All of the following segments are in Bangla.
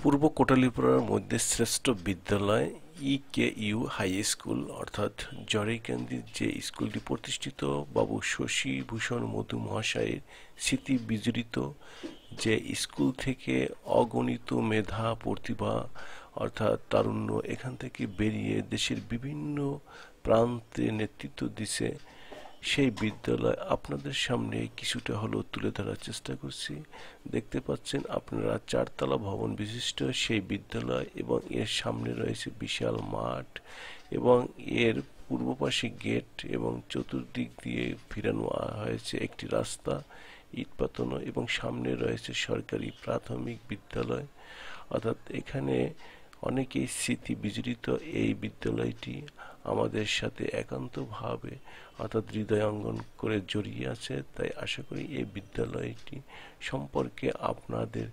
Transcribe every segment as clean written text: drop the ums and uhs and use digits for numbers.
পূর্ব কোটালীপাড়ার মধ্যে শ্রেষ্ঠ বিদ্যালয় ইকেইউ হাই স্কুল অর্থাৎ জরাইকান্দির যে স্কুলটি প্রতিষ্ঠিত বাবু শশী ভূষণ মধু মহাশয়ের স্মৃতি বিজড়িত যে স্কুল থেকে অগণিত মেধা প্রতিভা অর্থাৎ তারুণ্য এখান থেকে বেরিয়ে দেশের বিভিন্ন প্রান্তে নেতৃত্ব দিছে সেই বিদ্যালয় আপনাদের সামনে কিছুটা হলেও তুলে ধরার চেষ্টা করছি। দেখতে পাচ্ছেন আপনারা চারতলা ভবন বিশিষ্ট সেই বিদ্যালয় এবং এর সামনে রয়েছে বিশাল মাঠ এবং এর পূর্ব পাশে গেট এবং চতুর্দিক দিয়ে ফিরানো হয়েছে একটি রাস্তা ইট পাতানো এবং সামনে রয়েছে সরকারি প্রাথমিক বিদ্যালয়। অর্থাৎ এখানে অনেকেই স্মৃতি বিজড়িত এই বিদ্যালয়টি আমাদের সাথে একান্তভাবে অর্থাৎ হৃদয়ঙ্গম করে জড়িয়ে আছে। তাই আশা করি এই বিদ্যালয়টি সম্পর্কে আপনাদের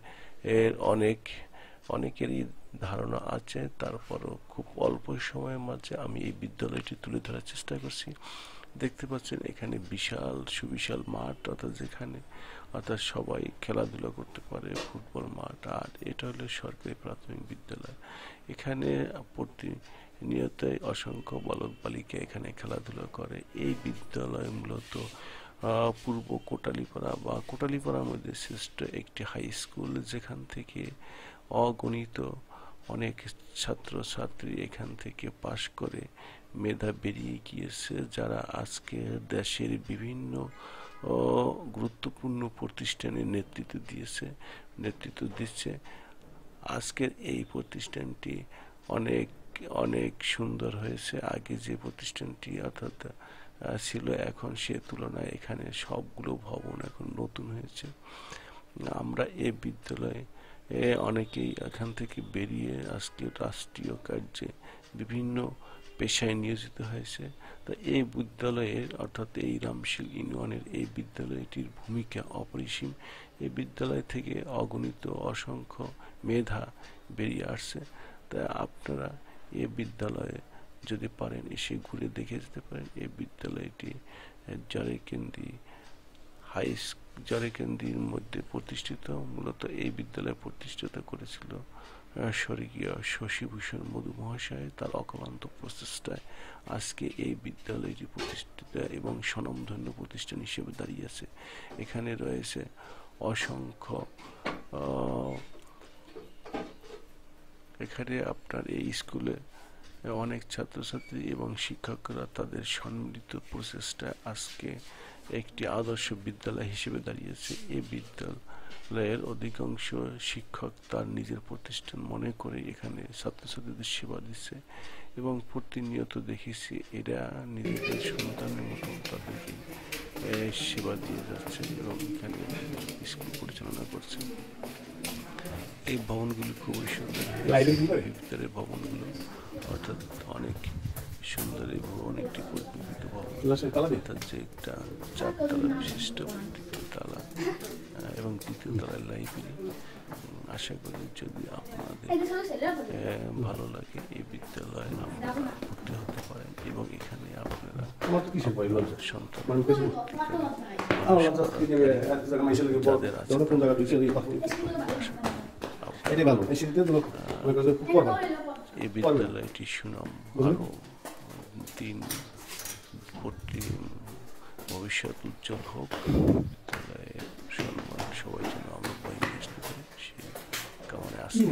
অনেকেরই ধারণা আছে, তারপরও খুব অল্প সময়ের মাঝে আমি এই বিদ্যালয়টি তুলে ধরার চেষ্টা করছি। দেখতে পাচ্ছেন এখানে বিশাল সুবিশাল মাঠ অর্থাৎ সবাই খেলাধুলা করতে পারে, ফুটবল মাঠ। আর এটা হলো সরকারি প্রাথমিক বিদ্যালয়। এখানে প্রতিনিয়তই অসংখ্য বালক বালিকা এখানে খেলাধুলা করে। এই বিদ্যালয় মূলত পূর্ব কোটালীপাড়া বা কোটালীপাড়ার মধ্যে শ্রেষ্ঠ একটি হাই স্কুল, যেখান থেকে অগণিত অনেক ছাত্রছাত্রী এখান থেকে পাশ করে মেধা বেরিয়ে গিয়েছে, যারা আজকে দেশের বিভিন্ন গুরুত্বপূর্ণ প্রতিষ্ঠানে নেতৃত্ব দিচ্ছে। আজকের এই প্রতিষ্ঠানটি অনেক অনেক সুন্দর হয়েছে। আগে যে প্রতিষ্ঠানটি অর্থাৎ ছিল এখন সে তুলনায় এখানে সবগুলো ভবন এখন নতুন হয়েছে। আমরা এই বিদ্যালয়ে অনেকেই এখান থেকে বেরিয়ে আজকে রাষ্ট্রীয় কার্যে বিভিন্ন পেশায় নিয়োজিত হয়েছে। তা এই বিদ্যালয়ের অর্থাৎ এই রামশীল ইউনিয়নের এই বিদ্যালয়টির ভূমিকা অপরিসীম। এই বিদ্যালয় থেকে অগণিত অসংখ্য মেধা বেরিয়ে আসছে। তাই আপনারা এই বিদ্যালয়ে যদি পারেন এসে ঘুরে দেখে যেতে পারেন। এই বিদ্যালয়টি জরাইকান্দির মধ্যে প্রতিষ্ঠিত। মূলত এই বিদ্যালয় প্রতিষ্ঠিত করেছিল স্বর্গীয় শশীভূষণ মধু মহাশয়। তার অক্লান্ত প্রচেষ্টায় আজকে এই বিদ্যালয়টি প্রতিষ্ঠিত এবং স্বনামধন্য প্রতিষ্ঠান হিসেবে দাঁড়িয়েছে। এখানে রয়েছে অসংখ্য এখানে আপনার এই স্কুলে অনেক ছাত্রছাত্রী এবং শিক্ষকরা তাদের সম্মিলিত প্রচেষ্টায় আজকে একটি আদর্শ বিদ্যালয় হিসেবে দাঁড়িয়েছে। এই বিদ্যালয়ের অধিকাংশ শিক্ষক তার নিজের প্রতিষ্ঠান মনে করে এখানে ছাত্রছাত্রীদের সেবা দিচ্ছে এবং প্রতিনিয়ত দেখেছি এরা নিজেদের সন্তানের মতো তাদেরকে সেবা দিয়ে যাচ্ছে এবং এখানে স্কুল পরিচালনা করছে। এই ভবনগুলি খুবই সুন্দর, ভিতরে ভবনগুলো অর্থাৎ অনেক সুন্দর। এই ভবন একটি পরিকল্পিত ভবন, অর্থাৎ যে একটা চারতলা বিশিষ্ট তালা এবং দ্বিতীয় তলায় লাইব্রেরি। আশা করি যদি আপনাদের ভালো লাগে এই বিদ্যালয়ে আপনারা ভর্তি হতে পারেন এবং এখানে আপনারা সন্তান এই বিদ্যালয়টি সুনাম আরো ভবিষ্যৎ উজ্জ্বল হোক। বিদ্যালয়ের সম্মান সবাই যেন আমরা বয়ে নিয়ে আসতে পারি সেই কামনায় আসছি।